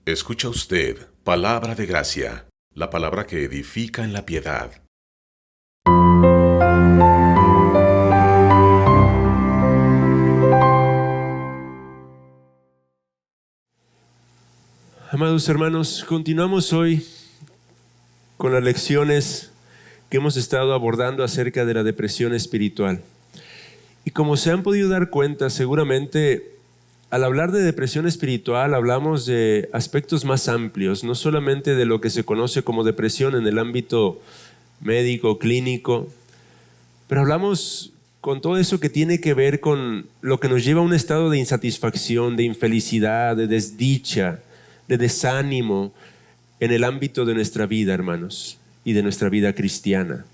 Escucha usted palabra de gracia, la palabra que edifica en la piedad. Amados hermanos, continuamos hoy con las lecciones que hemos estado abordando acerca de la depresión espiritual. Y como se han podido dar cuenta, seguramente al hablar de depresión espiritual hablamos de aspectos más amplios, no solamente de lo que se conoce como depresión en el ámbito médico, clínico, pero hablamos con todo eso que tiene que ver con lo que nos lleva a un estado de insatisfacción, de infelicidad, de desdicha, de desánimo en el ámbito de nuestra vida, hermanos, y de nuestra vida cristiana.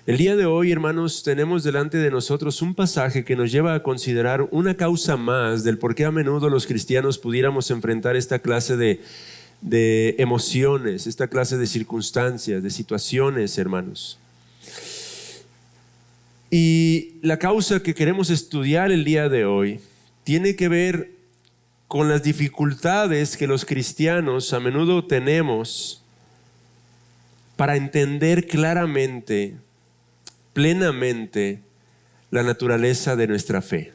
El día de hoy, hermanos, tenemos delante de nosotros un pasaje que nos lleva a considerar una causa más del por qué a menudo los cristianos pudiéramos enfrentar esta clase de emociones, esta clase de circunstancias, de situaciones, hermanos. Y la causa que queremos estudiar el día de hoy tiene que ver con las dificultades que los cristianos a menudo tenemos para entender claramente, plenamente, la naturaleza de nuestra fe.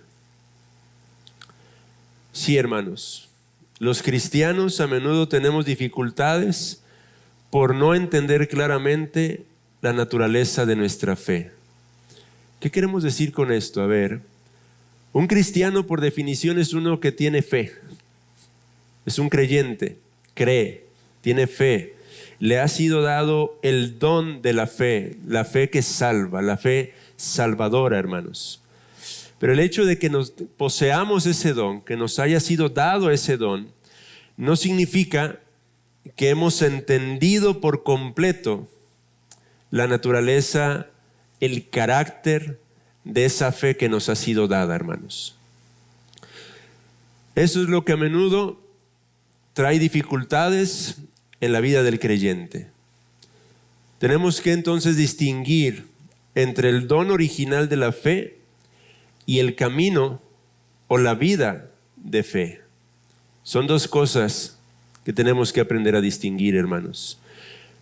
Sí, hermanos, los cristianos a menudo tenemos dificultades por no entender claramente la naturaleza de nuestra fe. ¿Qué queremos decir con esto? A ver, un cristiano por definición es uno que tiene fe, es un creyente, cree, tiene fe. Le ha sido dado el don de la fe que salva, la fe salvadora, hermanos. Pero el hecho de que nos poseamos ese don, que nos haya sido dado ese don, no significa que hemos entendido por completo la naturaleza, el carácter de esa fe que nos ha sido dada, hermanos. Eso es lo que a menudo trae dificultades en la vida del creyente. Tenemos que entonces distinguir entre el don original de la fe y el camino o la vida de fe. Son dos cosas que tenemos que aprender a distinguir, hermanos.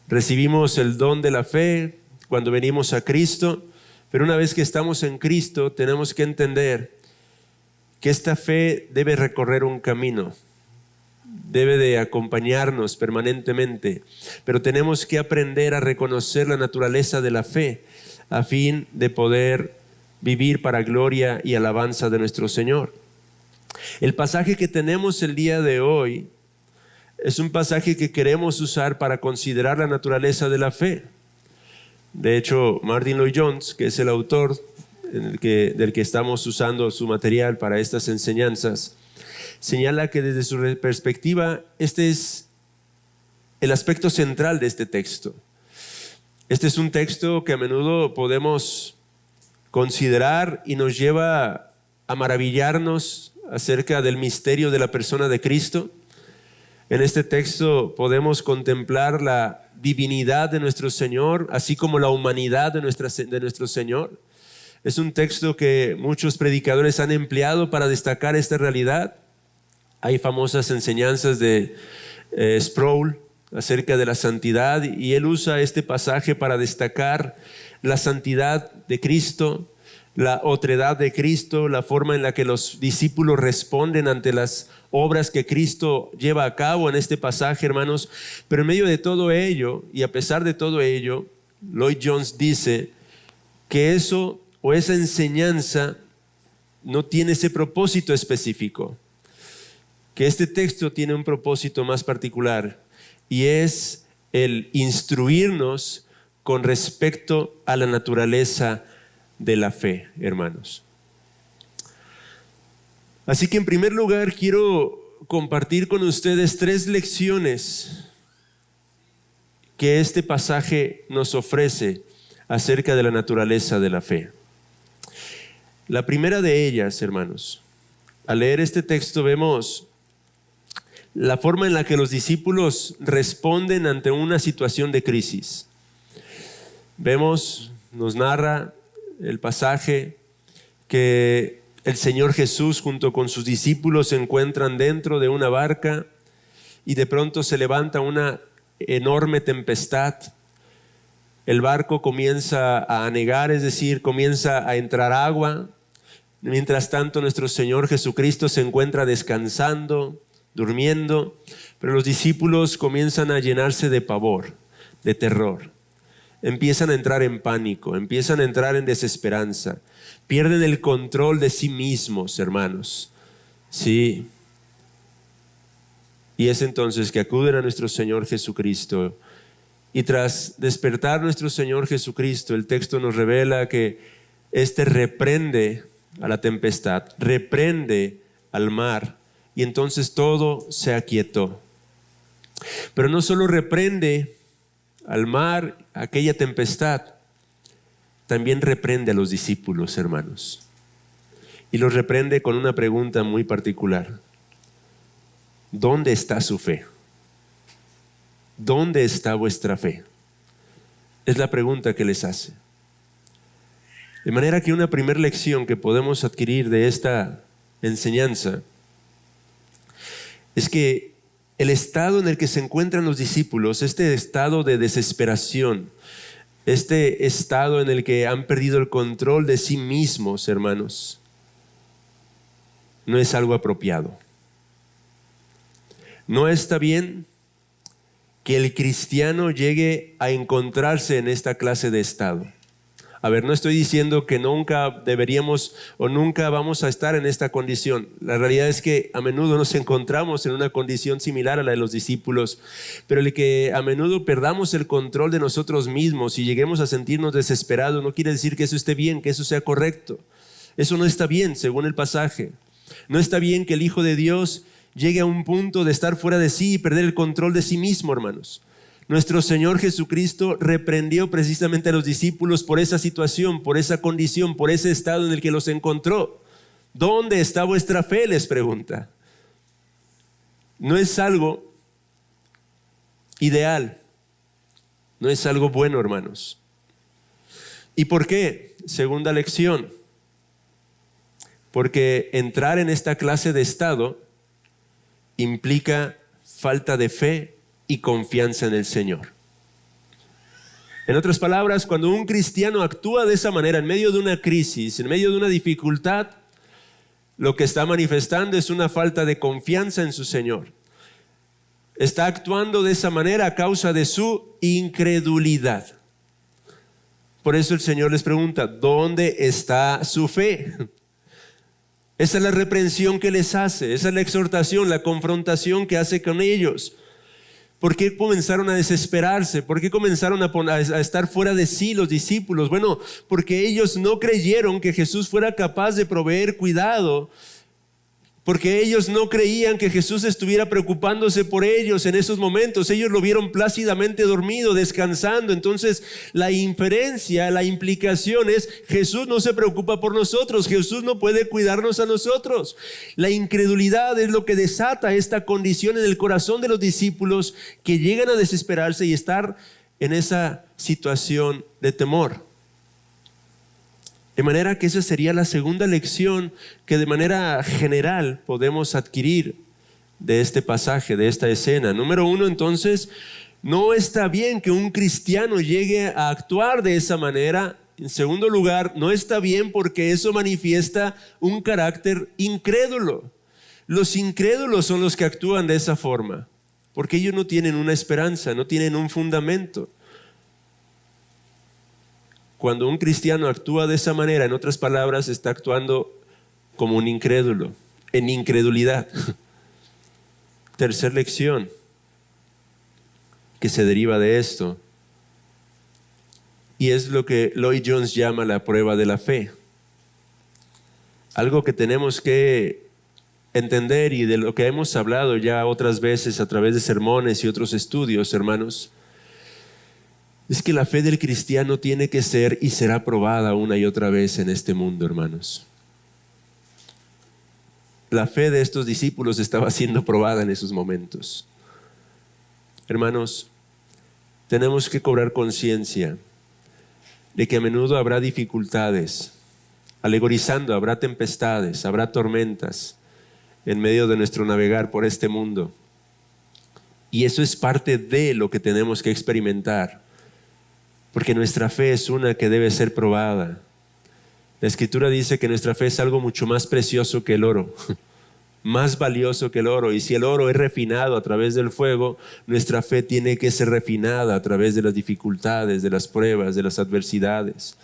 Recibimos el don de la fe cuando venimos a Cristo, pero una vez que estamos en Cristo tenemos que entender que esta fe debe recorrer un camino, debe de acompañarnos permanentemente, pero tenemos que aprender a reconocer la naturaleza de la fe a fin de poder vivir para gloria y alabanza de nuestro Señor. El pasaje que tenemos el día de hoy es un pasaje que queremos usar para considerar la naturaleza de la fe. De hecho, Martyn Lloyd-Jones, que es el autor del que estamos usando su material para estas enseñanzas, señala que desde su perspectiva este es el aspecto central de este texto. Este es un texto que a menudo podemos considerar y nos lleva a maravillarnos acerca del misterio de la persona de Cristo. En este texto podemos contemplar la divinidad de nuestro Señor, así como la humanidad de nuestro Señor. Es un texto que muchos predicadores han empleado para destacar esta realidad. Hay famosas enseñanzas de Sproul acerca de la santidad, y él usa este pasaje para destacar la santidad de Cristo, la otredad de Cristo, la forma en la que los discípulos responden ante las obras que Cristo lleva a cabo en este pasaje, hermanos. Pero en medio de todo ello, y a pesar de todo ello, Lloyd-Jones dice que eso o esa enseñanza no tiene ese propósito específico, que este texto tiene un propósito más particular, y es el instruirnos con respecto a la naturaleza de la fe, hermanos. Así que en primer lugar quiero compartir con ustedes 3 lecciones que este pasaje nos ofrece acerca de la naturaleza de la fe. La primera de ellas, hermanos, al leer este texto vemos la forma en la que los discípulos responden ante una situación de crisis. Vemos, nos narra el pasaje que el Señor Jesús junto con sus discípulos se encuentran dentro de una barca y de pronto se levanta una enorme tempestad. El barco comienza a anegar, es decir, comienza a entrar agua. Mientras tanto, nuestro Señor Jesucristo se encuentra descansando, durmiendo, pero los discípulos comienzan a llenarse de pavor, de terror. Empiezan a entrar en pánico, empiezan a entrar en desesperanza. Pierden el control de sí mismos, hermanos. Sí. Y es entonces que acuden a nuestro Señor Jesucristo. Y tras despertar nuestro Señor Jesucristo, el texto nos revela que éste reprende a la tempestad, reprende al mar, y entonces todo se aquietó. Pero no solo reprende al mar, aquella tempestad, también reprende a los discípulos, hermanos. Y los reprende con una pregunta muy particular. ¿Dónde está su fe? ¿Dónde está vuestra fe? Es la pregunta que les hace. De manera que una primera lección que podemos adquirir de esta enseñanza es que el estado en el que se encuentran los discípulos, este estado de desesperación, este estado en el que han perdido el control de sí mismos, hermanos, no es algo apropiado. No está bien que el cristiano llegue a encontrarse en esta clase de estado. A ver, no estoy diciendo que nunca deberíamos o nunca vamos a estar en esta condición. La realidad es que a menudo nos encontramos en una condición similar a la de los discípulos, pero el que a menudo perdamos el control de nosotros mismos y lleguemos a sentirnos desesperados no quiere decir que eso esté bien, que eso sea correcto. Eso no está bien, según el pasaje. No está bien que el Hijo de Dios llegue a un punto de estar fuera de sí y perder el control de sí mismo, hermanos. Nuestro Señor Jesucristo reprendió precisamente a los discípulos por esa situación, por esa condición, por ese estado en el que los encontró. ¿Dónde está vuestra fe?, les pregunta. No es algo ideal, no es algo bueno, hermanos. ¿Y por qué? Segunda lección. Porque entrar en esta clase de estado implica falta de fe y confianza en el Señor. En otras palabras, cuando un cristiano actúa de esa manera en medio de una crisis, en medio de una dificultad, lo que está manifestando es una falta de confianza en su Señor. Está actuando de esa manera a causa de su incredulidad. Por eso el Señor les pregunta, ¿dónde está su fe? Esa es la reprensión que les hace, esa es la exhortación, la confrontación que hace con ellos. ¿Por qué comenzaron a desesperarse? ¿Por qué comenzaron a estar fuera de sí los discípulos? Bueno, porque ellos no creyeron que Jesús fuera capaz de proveer cuidado. Porque ellos no creían que Jesús estuviera preocupándose por ellos en esos momentos. Ellos lo vieron plácidamente dormido, descansando. Entonces la inferencia, la implicación es: Jesús no se preocupa por nosotros, Jesús no puede cuidarnos a nosotros. La incredulidad es lo que desata esta condición en el corazón de los discípulos, que llegan a desesperarse y estar en esa situación de temor. De manera que esa sería la segunda lección que de manera general podemos adquirir de este pasaje, de esta escena. Número uno, entonces, no está bien que un cristiano llegue a actuar de esa manera. En segundo lugar, no está bien porque eso manifiesta un carácter incrédulo. Los incrédulos son los que actúan de esa forma, porque ellos no tienen una esperanza, no tienen un fundamento. Cuando un cristiano actúa de esa manera, en otras palabras, está actuando como un incrédulo, en incredulidad. Tercer lección que se deriva de esto, y es lo que Lloyd Jones llama la prueba de la fe. Algo que tenemos que entender y de lo que hemos hablado ya otras veces a través de sermones y otros estudios, hermanos, es que la fe del cristiano tiene que ser y será probada una y otra vez en este mundo, hermanos. La fe de estos discípulos estaba siendo probada en esos momentos. Hermanos, tenemos que cobrar conciencia de que a menudo habrá dificultades. Alegorizando, habrá tempestades, habrá tormentas en medio de nuestro navegar por este mundo. Y eso es parte de lo que tenemos que experimentar, porque nuestra fe es una que debe ser probada. La Escritura dice que nuestra fe es algo mucho más precioso que el oro, más valioso que el oro. Y si el oro es refinado a través del fuego, nuestra fe tiene que ser refinada a través de las dificultades, de las pruebas, de las adversidades.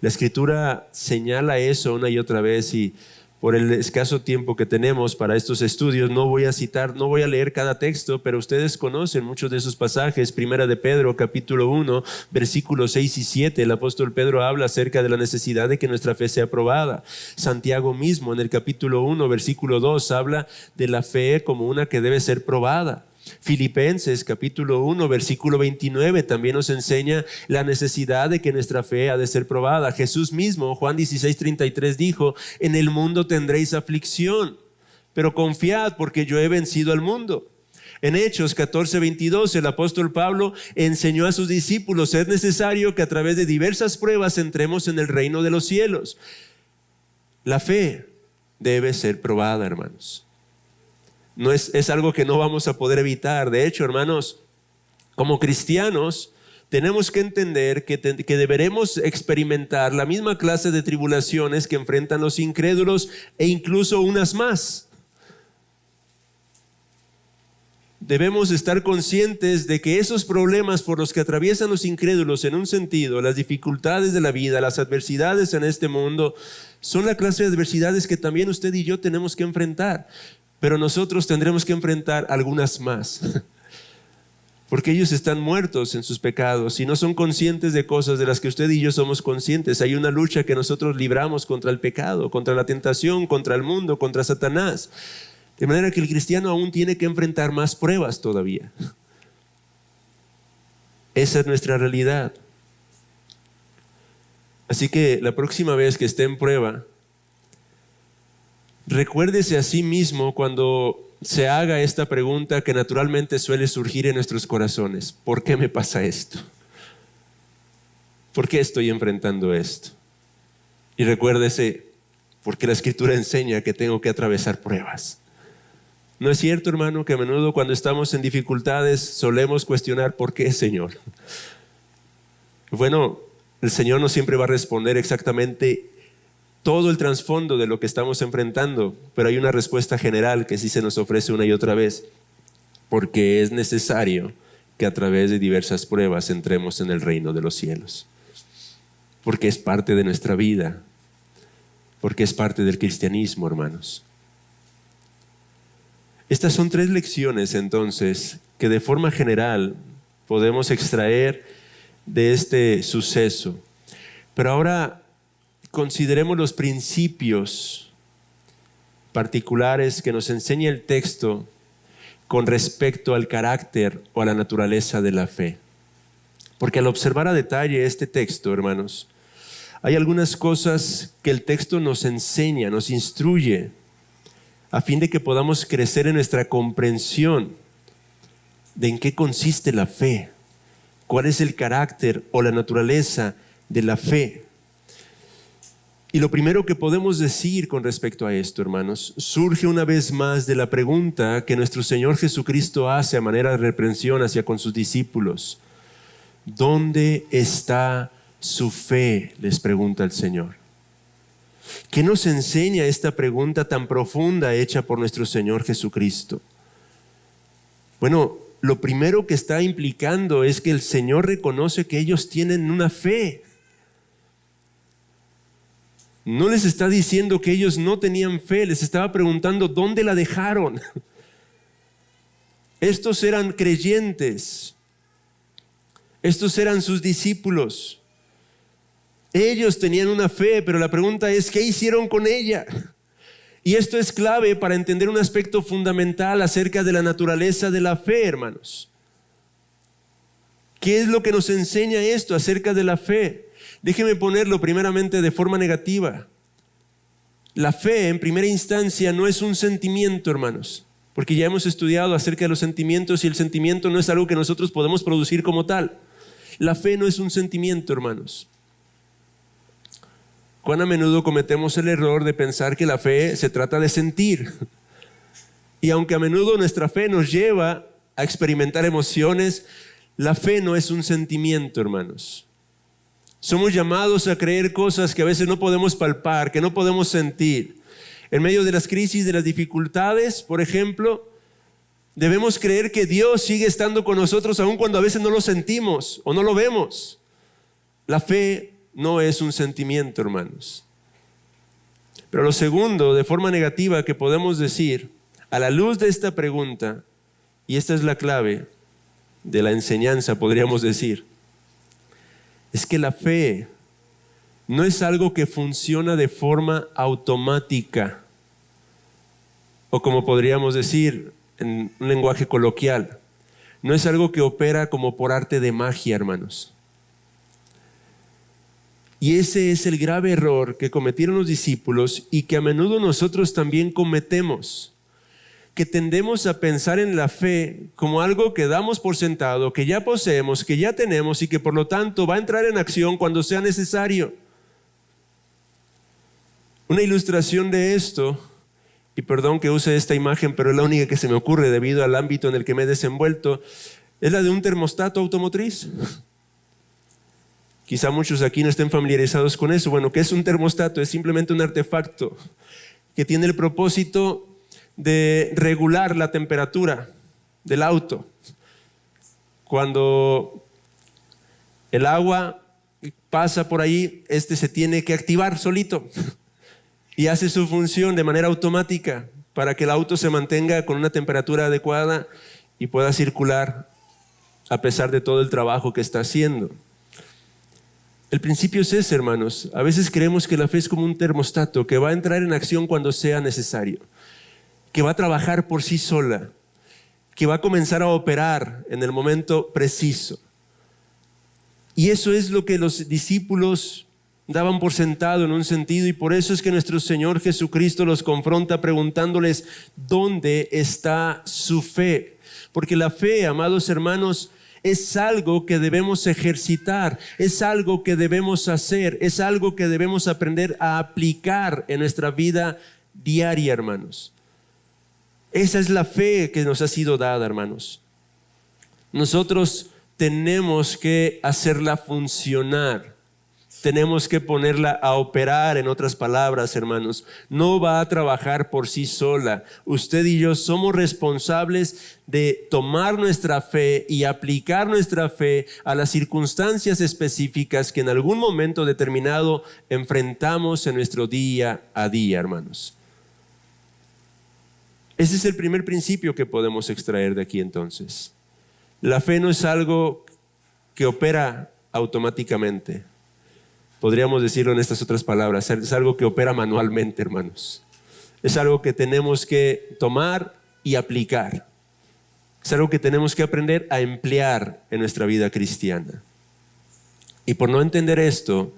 La Escritura señala eso una y otra vez, y por el escaso tiempo que tenemos para estos estudios no voy a leer cada texto, pero ustedes conocen muchos de esos pasajes. Primera de Pedro, capítulo 1, versículos 6 y 7, el apóstol Pedro habla acerca de la necesidad de que nuestra fe sea probada. Santiago mismo en el capítulo 1, versículo 2, habla de la fe como una que debe ser probada. Filipenses capítulo 1 versículo 29 también nos enseña la necesidad de que nuestra fe ha de ser probada. Jesús mismo, Juan 16:33 dijo: en el mundo tendréis aflicción, pero confiad porque yo he vencido al mundo. En Hechos 14:22 el apóstol Pablo enseñó a sus discípulos: es necesario que a través de diversas pruebas entremos en el reino de los cielos. La fe debe ser probada, hermanos. No es algo que no vamos a poder evitar. De hecho, hermanos, como cristianos tenemos que entender que deberemos experimentar la misma clase de tribulaciones que enfrentan los incrédulos, e incluso unas más. Debemos estar conscientes de que esos problemas por los que atraviesan los incrédulos, en un sentido, las dificultades de la vida, las adversidades en este mundo, son la clase de adversidades que también usted y yo tenemos que enfrentar. Pero nosotros tendremos que enfrentar algunas más, porque ellos están muertos en sus pecados y no son conscientes de cosas de las que usted y yo somos conscientes. Hay una lucha que nosotros libramos contra el pecado, contra la tentación, contra el mundo, contra Satanás. De manera que el cristiano aún tiene que enfrentar más pruebas todavía. Esa es nuestra realidad. Así que la próxima vez que esté en prueba, recuérdese a sí mismo cuando se haga esta pregunta que naturalmente suele surgir en nuestros corazones: ¿por qué me pasa esto? ¿Por qué estoy enfrentando esto? Y recuérdese, porque la Escritura enseña que tengo que atravesar pruebas. ¿No es cierto, hermano, que a menudo cuando estamos en dificultades solemos cuestionar: ¿por qué, Señor? Bueno, el Señor no siempre va a responder exactamente todo el trasfondo de lo que estamos enfrentando, pero hay una respuesta general que sí se nos ofrece una y otra vez: porque es necesario que a través de diversas pruebas entremos en el reino de los cielos, porque es parte de nuestra vida, porque es parte del cristianismo, hermanos. Estas son 3 lecciones entonces que de forma general podemos extraer de este suceso. Pero ahora consideremos los principios particulares que nos enseña el texto con respecto al carácter o a la naturaleza de la fe. Porque al observar a detalle este texto, hermanos, hay algunas cosas que el texto nos enseña, nos instruye, a fin de que podamos crecer en nuestra comprensión de en qué consiste la fe, cuál es el carácter o la naturaleza de la fe. Y lo primero que podemos decir con respecto a esto, hermanos, surge una vez más de la pregunta que nuestro Señor Jesucristo hace a manera de reprensión hacia con sus discípulos. ¿Dónde está su fe?, les pregunta el Señor. ¿Qué nos enseña esta pregunta tan profunda hecha por nuestro Señor Jesucristo? Bueno, lo primero que está implicando es que el Señor reconoce que ellos tienen una fe. No les está diciendo que ellos no tenían fe, les estaba preguntando ¿dónde la dejaron? Estos eran creyentes, estos eran sus discípulos. Ellos tenían una fe, pero la pregunta es: ¿qué hicieron con ella? Y esto es clave para entender un aspecto fundamental acerca de la naturaleza de la fe, hermanos. ¿Qué es lo que nos enseña esto acerca de la fe? Déjeme ponerlo primeramente de forma negativa. La fe, en primera instancia, no es un sentimiento, hermanos, porque ya hemos estudiado acerca de los sentimientos y el sentimiento no es algo que nosotros podemos producir como tal. La fe no es un sentimiento, hermanos. ¿Cuán a menudo cometemos el error de pensar que la fe se trata de sentir? Y aunque a menudo nuestra fe nos lleva a experimentar emociones. La fe no es un sentimiento, hermanos. Somos llamados a creer cosas que a veces no podemos palpar, que no podemos sentir. En medio de las crisis, de las dificultades, por ejemplo, debemos creer que Dios sigue estando con nosotros aun cuando a veces no lo sentimos o no lo vemos. La fe no es un sentimiento, hermanos. Pero lo segundo, de forma negativa, que podemos decir, a la luz de esta pregunta, y esta es la clave de la enseñanza, podríamos decir, es que la fe no es algo que funciona de forma automática, o como podríamos decir en un lenguaje coloquial, no es algo que opera como por arte de magia, hermanos. Y ese es el grave error que cometieron los discípulos y que a menudo nosotros también cometemos, que tendemos a pensar en la fe como algo que damos por sentado, que ya poseemos, que ya tenemos y que por lo tanto va a entrar en acción cuando sea necesario. Una ilustración de esto, y perdón que use esta imagen, pero es la única que se me ocurre debido al ámbito en el que me he desenvuelto, es la de un termostato automotriz. Quizá muchos aquí no estén familiarizados con eso. Bueno, ¿qué es un termostato? Es simplemente un artefacto que tiene el propósito de regular la temperatura del auto. Cuando el agua pasa por ahí, se tiene que activar solito y hace su función de manera automática para que el auto se mantenga con una temperatura adecuada y pueda circular a pesar de todo el trabajo que está haciendo. El principio es ese, hermanos. A veces creemos que la fe es como un termostato que va a entrar en acción cuando sea necesario, que va a trabajar por sí sola, que va a comenzar a operar en el momento preciso. Y eso es lo que los discípulos daban por sentado en un sentido, y por eso es que nuestro Señor Jesucristo los confronta preguntándoles ¿dónde está su fe? Porque la fe, amados hermanos, es algo que debemos ejercitar, es algo que debemos hacer, es algo que debemos aprender a aplicar en nuestra vida diaria, hermanos. Esa es la fe que nos ha sido dada, hermanos. Nosotros tenemos que hacerla funcionar. Tenemos que ponerla a operar, en otras palabras, hermanos. No va a trabajar por sí sola. Usted y yo somos responsables de tomar nuestra fe y aplicar nuestra fe a las circunstancias específicas que en algún momento determinado enfrentamos en nuestro día a día, hermanos. Ese es el primer principio que podemos extraer de aquí entonces. La fe no es algo que opera automáticamente. Podríamos decirlo en estas otras palabras, es algo que opera manualmente, hermanos. Es algo que tenemos que tomar y aplicar. Es algo que tenemos que aprender a emplear en nuestra vida cristiana. Y por no entender esto,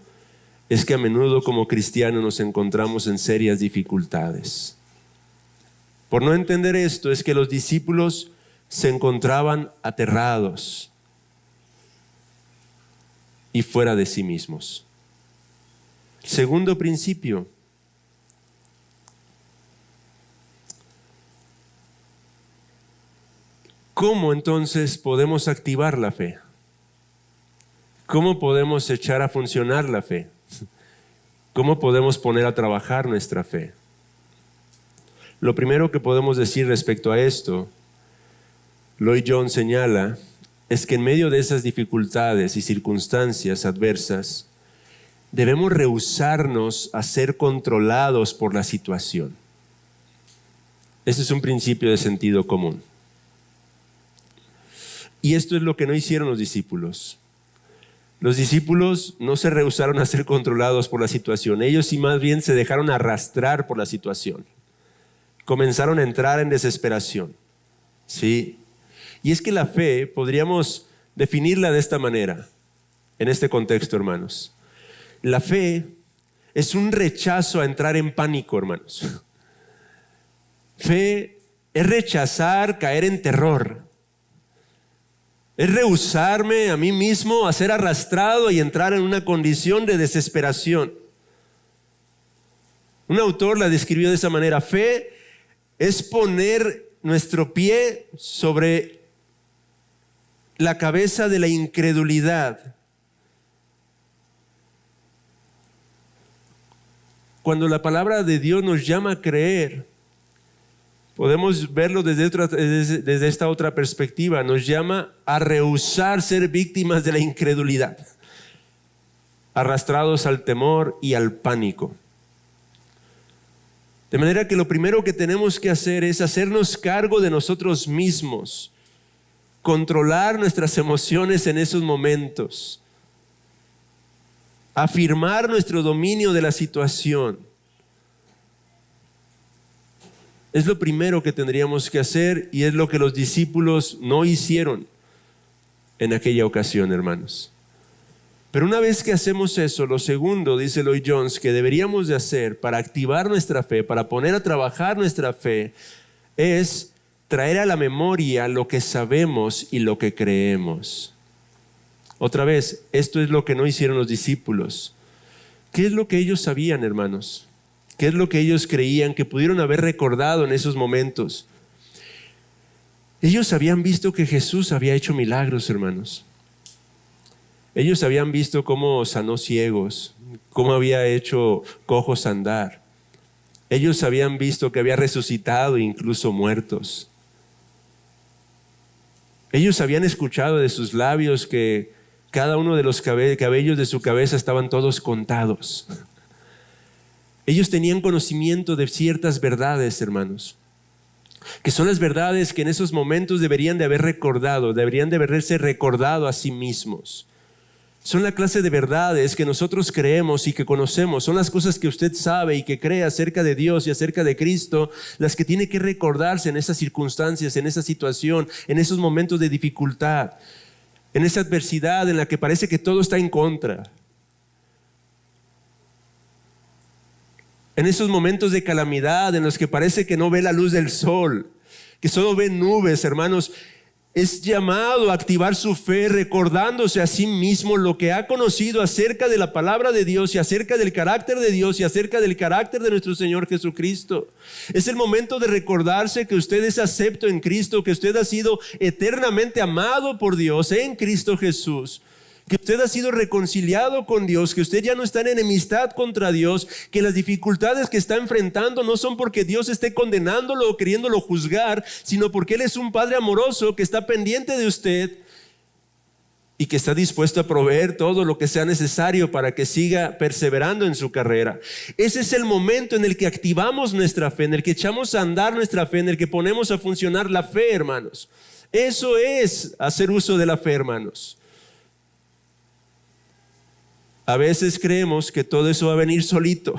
es que a menudo como cristianos nos encontramos en serias dificultades. Por no entender esto, es que los discípulos se encontraban aterrados y fuera de sí mismos. Segundo principio. ¿Cómo entonces podemos activar la fe? ¿Cómo podemos echar a funcionar la fe? ¿Cómo podemos poner a trabajar nuestra fe? Lo primero que podemos decir respecto a esto, Lloyd Jones señala, es que en medio de esas dificultades y circunstancias adversas, debemos rehusarnos a ser controlados por la situación. Ese es un principio de sentido común. Y esto es lo que no hicieron los discípulos. Los discípulos no se rehusaron a ser controlados por la situación. Ellos sí más bien se dejaron arrastrar por la situación. Comenzaron a entrar en desesperación. ¿Sí? Y es que la fe podríamos definirla de esta manera, en este contexto, hermanos. La fe es un rechazo a entrar en pánico, hermanos. Fe es rechazar caer en terror. Es rehusarme a mí mismo a ser arrastrado y entrar en una condición de desesperación. Un autor la describió de esa manera. Fe es poner nuestro pie sobre la cabeza de la incredulidad. Cuando la palabra de Dios nos llama a creer, podemos verlo desde esta otra perspectiva. Nos llama a rehusar ser víctimas de la incredulidad, arrastrados al temor y al pánico. De manera que lo primero que tenemos que hacer es hacernos cargo de nosotros mismos, controlar nuestras emociones en esos momentos, afirmar nuestro dominio de la situación. Es lo primero que tendríamos que hacer y es lo que los discípulos no hicieron en aquella ocasión, hermanos. Pero una vez que hacemos eso, lo segundo, dice Lloyd Jones, que deberíamos de hacer para activar nuestra fe, para poner a trabajar nuestra fe, es traer a la memoria lo que sabemos y lo que creemos. Otra vez, esto es lo que no hicieron los discípulos. ¿Qué es lo que ellos sabían, hermanos? ¿Qué es lo que ellos creían que pudieron haber recordado en esos momentos? Ellos habían visto que Jesús había hecho milagros, hermanos. Ellos habían visto cómo sanó ciegos, cómo había hecho cojos andar. Ellos habían visto que había resucitado incluso muertos. Ellos habían escuchado de sus labios que cada uno de los cabellos de su cabeza estaban todos contados. Ellos tenían conocimiento de ciertas verdades, hermanos, que son las verdades que en esos momentos deberían de haber recordado, deberían de haberse recordado a sí mismos. Son la clase de verdades que nosotros creemos y que conocemos. Son las cosas que usted sabe y que cree acerca de Dios y acerca de Cristo, las que tiene que recordarse en esas circunstancias, en esa situación, en esos momentos de dificultad, en esa adversidad en la que parece que todo está en contra. En esos momentos de calamidad en los que parece que no ve la luz del sol, que solo ve nubes, hermanos. Es llamado a activar su fe recordándose a sí mismo lo que ha conocido acerca de la palabra de Dios y acerca del carácter de Dios y acerca del carácter de nuestro Señor Jesucristo. Es el momento de recordarse que usted es acepto en Cristo, que usted ha sido eternamente amado por Dios en Cristo Jesús, que usted ha sido reconciliado con Dios, que usted ya no está en enemistad contra Dios, que las dificultades que está enfrentando no son porque Dios esté condenándolo o queriéndolo juzgar, sino porque Él es un Padre amoroso que está pendiente de usted y que está dispuesto a proveer todo lo que sea necesario para que siga perseverando en su carrera. Ese es el momento en el que activamos nuestra fe, en el que echamos a andar nuestra fe, en el que ponemos a funcionar la fe, hermanos. Eso es hacer uso de la fe, hermanos. A veces creemos que todo eso va a venir solito.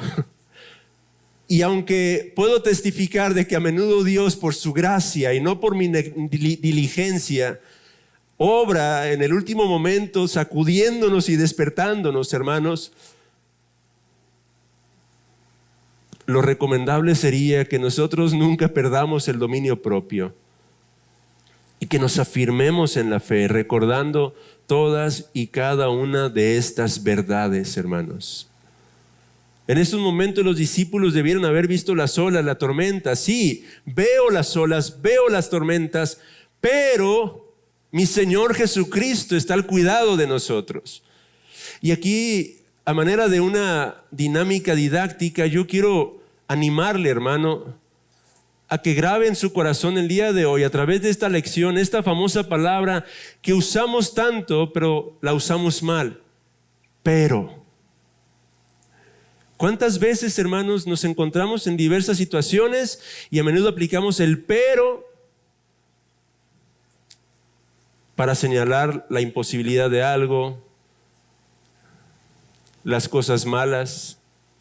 Y aunque puedo testificar de que a menudo Dios, por su gracia y no por mi diligencia, obra en el último momento sacudiéndonos y despertándonos, hermanos, lo recomendable sería que nosotros nunca perdamos el dominio propio y que nos afirmemos en la fe, recordando todas y cada una de estas verdades, hermanos. En estos momentos los discípulos debieron haber visto las olas, la tormenta. Sí, veo las olas, veo las tormentas, pero mi Señor Jesucristo está al cuidado de nosotros. Y aquí, a manera de una dinámica didáctica, yo quiero animarle, hermano, a que grabe en su corazón el día de hoy, a través de esta lección, esta famosa palabra que usamos tanto, pero la usamos mal. Pero, ¿cuántas veces, hermanos, nos encontramos en diversas situaciones y a menudo aplicamos el pero para señalar la imposibilidad de algo, las cosas malas,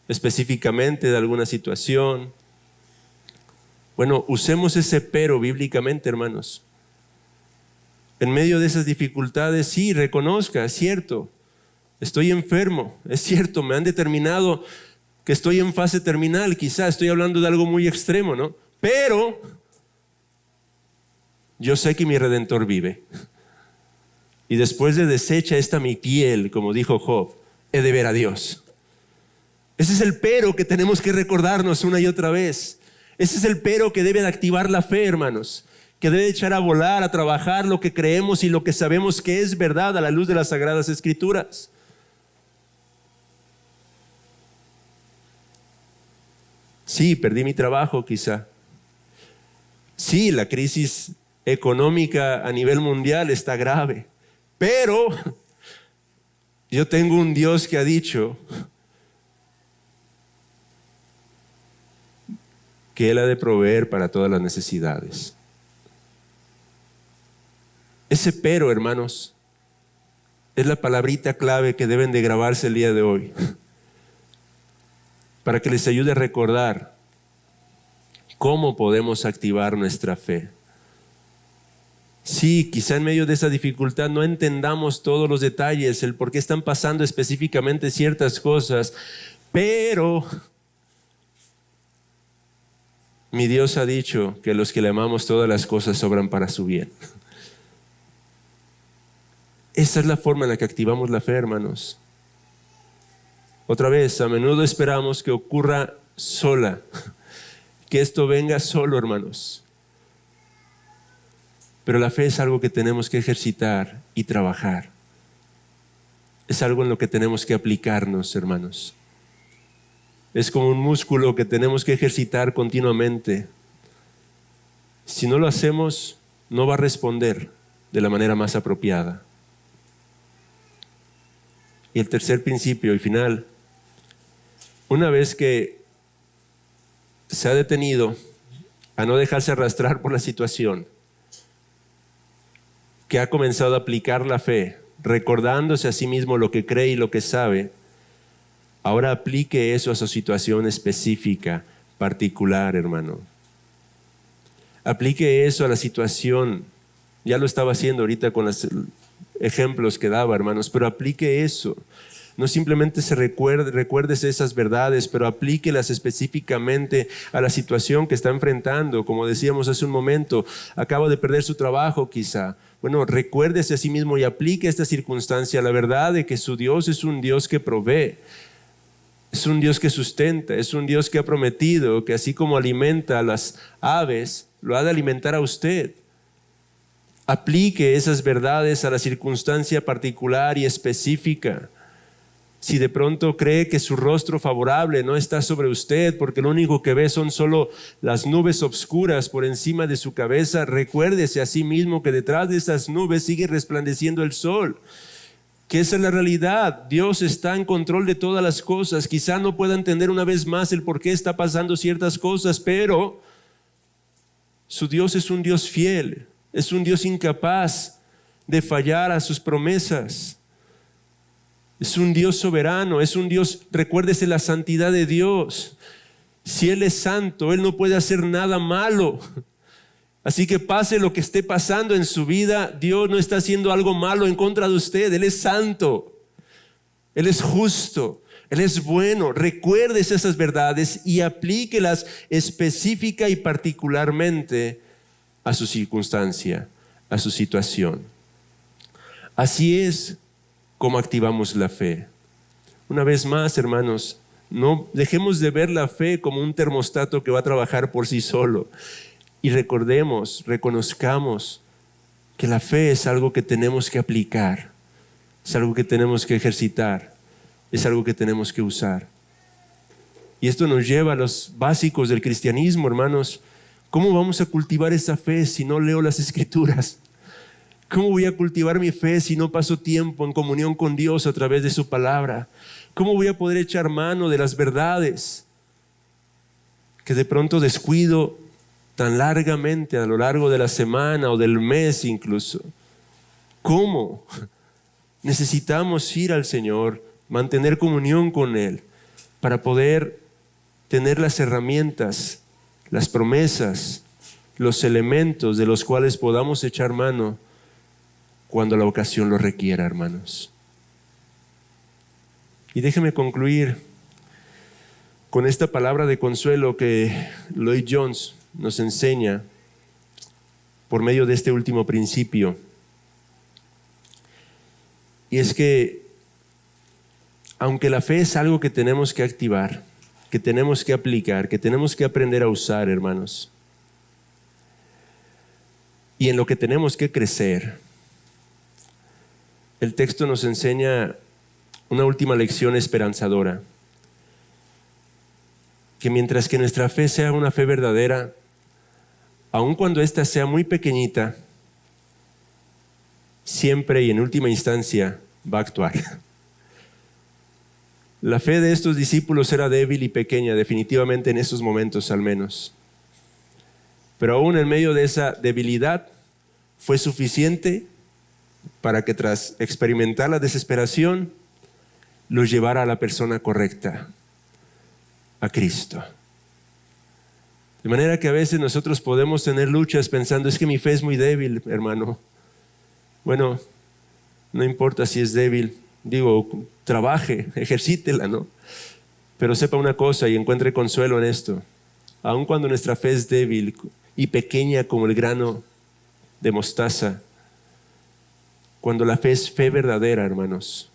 específicamente de alguna situación? Bueno, usemos ese pero bíblicamente, hermanos. En medio de esas dificultades, sí, reconozca, es cierto, estoy enfermo, es cierto, me han determinado que estoy en fase terminal, quizás estoy hablando de algo muy extremo, ¿no? Pero yo sé que mi Redentor vive. Y después de deshecha esta mi piel, como dijo Job, he de ver a Dios. Ese es el pero que tenemos que recordarnos una y otra vez. Ese es el pero que debe de activar la fe, hermanos. que debe echar a volar, a trabajar lo que creemos y lo que sabemos que es verdad a la luz de las Sagradas Escrituras. Sí, perdí mi trabajo quizá. Sí, la crisis económica a nivel mundial está grave. Pero yo tengo un Dios que ha dicho que Él ha de proveer para todas las necesidades. Ese pero, hermanos, es la palabrita clave que deben de grabarse el día de hoy, para que les ayude a recordar cómo podemos activar nuestra fe. Sí, quizá en medio de esa dificultad no entendamos todos los detalles, el por qué están pasando específicamente ciertas cosas, pero mi Dios ha dicho que los que le amamos todas las cosas obran para su bien. Esa es la forma en la que activamos la fe, hermanos. Otra vez, a menudo esperamos que ocurra sola, que esto venga solo, hermanos. Pero la fe es algo que tenemos que ejercitar y trabajar. Es algo en lo que tenemos que aplicarnos, hermanos. Es como un músculo que tenemos que ejercitar continuamente. Si no lo hacemos, no va a responder de la manera más apropiada. Y el tercer principio y final, una vez que se ha detenido a no dejarse arrastrar por la situación, que ha comenzado a aplicar la fe, recordándose a sí mismo lo que cree y lo que sabe, ahora aplique eso a su situación específica, particular, hermano. Aplique eso a la situación. Ya lo estaba haciendo ahorita con los ejemplos que daba, hermanos, pero aplique eso. No simplemente recuérdese esas verdades, pero aplíquelas específicamente a la situación que está enfrentando. Como decíamos hace un momento, acaba de perder su trabajo quizá. Bueno, recuérdese a sí mismo y aplique esta circunstancia, la verdad de que su Dios es un Dios que provee, es un Dios que sustenta, es un Dios que ha prometido que así como alimenta a las aves, lo ha de alimentar a usted. Aplique esas verdades a la circunstancia particular y específica. Si de pronto cree que su rostro favorable no está sobre usted porque lo único que ve son solo las nubes obscuras por encima de su cabeza, recuérdese a sí mismo que detrás de esas nubes sigue resplandeciendo el sol. Que esa es la realidad. Dios está en control de todas las cosas. Quizá no pueda entender una vez más el por qué está pasando ciertas cosas, pero su Dios es un Dios fiel. Es un Dios incapaz de fallar a sus promesas. Es un Dios soberano, es un Dios, recuérdese la santidad de Dios. Si Él es santo, Él no puede hacer nada malo. Así que pase lo que esté pasando en su vida, Dios no está haciendo algo malo en contra de usted. Él es santo, Él es justo, Él es bueno. Recuérdese esas verdades y aplíquelas específica y particularmente a su circunstancia, a su situación. Así es como activamos la fe. Una vez más, hermanos, no dejemos de ver la fe como un termostato que va a trabajar por sí solo. Y recordemos, reconozcamos que la fe es algo que tenemos que aplicar, es algo que tenemos que ejercitar, es algo que tenemos que usar. Y esto nos lleva a los básicos del cristianismo, hermanos. ¿Cómo vamos a cultivar esa fe si no leo las Escrituras? ¿Cómo voy a cultivar mi fe si no paso tiempo en comunión con Dios a través de su palabra? ¿Cómo voy a poder echar mano de las verdades que de pronto descuido tan largamente a lo largo de la semana o del mes incluso? ¿Cómo? Necesitamos ir al Señor, mantener comunión con Él para poder tener las herramientas, las promesas, los elementos de los cuales podamos echar mano cuando la ocasión lo requiera, hermanos. Y déjeme concluir con esta palabra de consuelo que Lloyd Jones nos enseña por medio de este último principio. Y es que aunque la fe es algo que tenemos que activar, que tenemos que aplicar, que tenemos que aprender a usar, hermanos, y en lo que tenemos que crecer, el texto nos enseña una última lección esperanzadora. Que mientras que nuestra fe sea una fe verdadera, aun cuando ésta sea muy pequeñita, siempre y en última instancia va a actuar. La fe de estos discípulos era débil y pequeña, definitivamente en esos momentos al menos. Pero aún en medio de esa debilidad fue suficiente para que tras experimentar la desesperación los llevara a la persona correcta, a Cristo. De manera que a veces nosotros podemos tener luchas pensando, es que mi fe es muy débil, hermano. Bueno, no importa si es débil, trabaje, ejercítela, ¿no? Pero sepa una cosa y encuentre consuelo en esto. Aun cuando nuestra fe es débil y pequeña como el grano de mostaza, cuando la fe es fe verdadera, hermanos,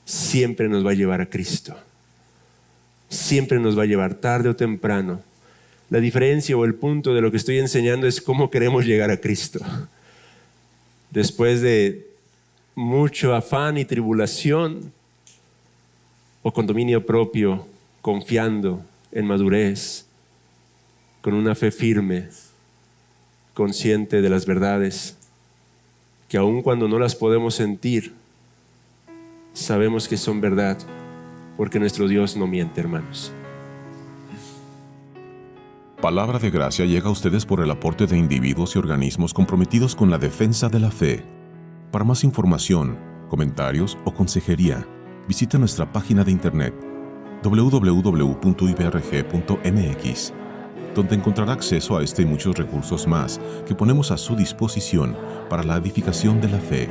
siempre nos va a llevar a Cristo. Siempre nos va a llevar tarde o temprano. La diferencia o el punto de lo que estoy enseñando es cómo queremos llegar a Cristo. Después de mucho afán y tribulación, o con dominio propio, confiando en madurez, con una fe firme, consciente de las verdades, que aun cuando no las podemos sentir, sabemos que son verdad, porque nuestro Dios no miente, hermanos. Palabra de Gracia llega a ustedes por el aporte de individuos y organismos comprometidos con la defensa de la fe. Para más información, comentarios o consejería, visita nuestra página de internet www.ibrg.mx, donde encontrará acceso a este y muchos recursos más que ponemos a su disposición para la edificación de la fe.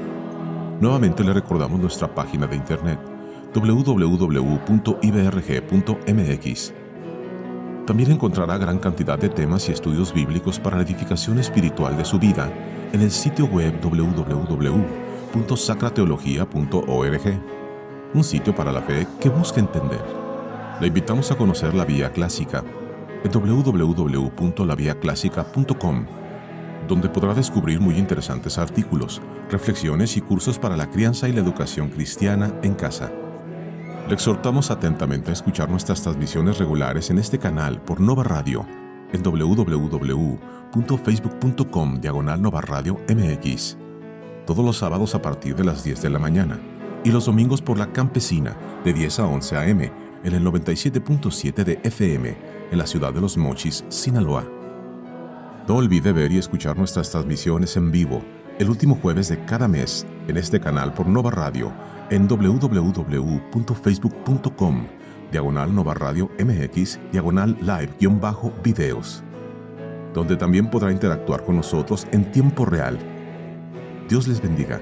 Nuevamente le recordamos nuestra página de internet www.ibrg.mx. También encontrará gran cantidad de temas y estudios bíblicos para la edificación espiritual de su vida en el sitio web www.sacrateología.org, un sitio para la fe que busca entender. Le invitamos a conocer la Vía Clásica en www.laviaclásica.com, donde podrá descubrir muy interesantes artículos, reflexiones y cursos para la crianza y la educación cristiana en casa. Le exhortamos atentamente a escuchar nuestras transmisiones regulares en este canal por Nova Radio en www.facebook.com/Nova Radio MX, todos los sábados a partir de las 10 de la mañana y los domingos por la Campesina de 10 a 11 a.m. en el 97.7 de FM en la ciudad de Los Mochis, Sinaloa. No olvide ver y escuchar nuestras transmisiones en vivo el último jueves de cada mes en este canal por Nova Radio en www.facebook.com/Nova Radio MX /live-videos, donde también podrá interactuar con nosotros en tiempo real. Dios les bendiga.